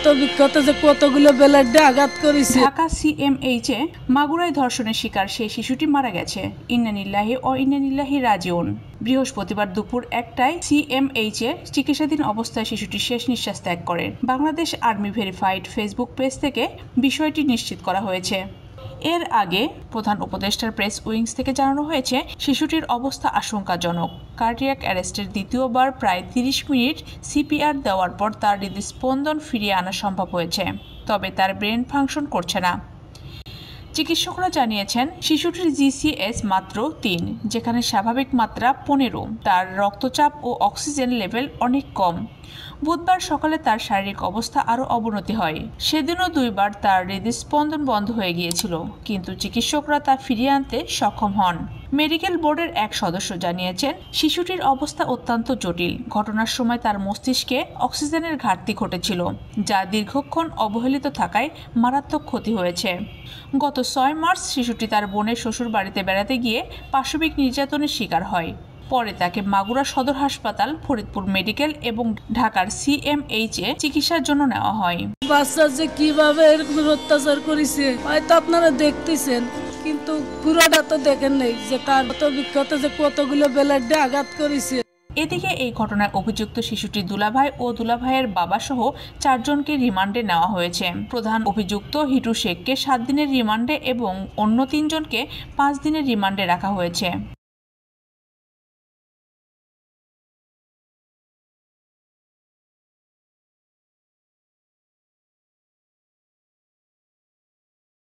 কত বিক্ষত যে কতগুলো ব্লেড দিয়ে আঘাত করেছে। ঢাকা সিএমএইচে মাগুরায় ধর্ষণের শিকার সেই শিশুটি মারা গেছে। ইন্নানিল্লাহি ও ইন্নানিল্লাহি রাজিউন। বৃহস্পতিবার দুপুর 1টায় সিএমএইচে চিকিৎসাধীন অবস্থায় শিশুটি শেষ নিঃশ্বাস ত্যাগ করে। Bangladesh army verified Facebook page থেকে বিষয়টি নিশ্চিত করা হয়েছে। এর আগে প্রধান উপদেষ্টার প্রেস উইংস থেকে জানানো হয়েছে শিশুটির অবস্থা আশঙ্কাজনক। কার্ডিয়াক অ্যারেস্টের দ্বিতীয়বার প্রায় 30 মিনিট সিপিআর দেওয়ার পর তার হৃদস্পন্দন ফিরিয়ে আনা সম্ভব হয়েছে, তবে তার ব্রেন ফাংশন করছে না। চিকিৎসকরা জানিয়েছেন শিশুটির জিসিএস মাত্র 3, যেখানে স্বাভাবিক মাত্রা 15। তার রক্তচাপ ও অক্সিজেন লেভেল অনেক কম। বুধবার সকালে তার শারীরিক অবস্থা আরও অবনতি হয়। সেদিনও 2 বার তার হৃদস্পন্দন বন্ধ হয়ে গিয়েছিল, কিন্তু চিকিৎসকরা তা ফিরিয়ে আনতে সক্ষম হন। মেডিকেল বোর্ডের এক সদস্য জানিয়েছেন শিশুটির অবস্থা অত্যন্ত জটিল। ঘটনার সময় তার মস্তিষ্কে অক্সিজেনের ঘাটতি ঘটেছিল, যা দীর্ঘক্ষণ অবহেলিত থাকায় মারাত্মক ক্ষতি হয়েছে। গত 6 মার্চ শিশুটি তার বোনের শ্বশুর বাড়িতে বেড়াতে গিয়ে পাশবিক নির্যাতনের শিকার হয়। পরে তাকে মাগুরা সদর হাসপাতাল, ফরিদপুর মেডিকেল এবং ঢাকার সিএমএইচে চিকিৎসার জন্য নেওয়া হয়। বাচ্চা যে কিভাবে এরকম অত্যাচার করেছে হয়তো আপনারা দেখতেছেন, কিন্তু পুরোটা তো দেখেন নেই যে তার কত বিক্ষত যে কতগুলো ব্লেড দিয়ে আঘাত করেছে। এদিকে এই ঘটনায় অভিযুক্ত শিশুটির দুলাভাই ও দুলাভাইয়ের বাবা সহ 4 জনকে রিমান্ডে নেওয়া হয়েছে। প্রধান অভিযুক্ত হিটু শেখকে 7 দিনের রিমান্ডে এবং অন্য 3 জনকে 5 দিনের রিমান্ডে রাখা হয়েছে।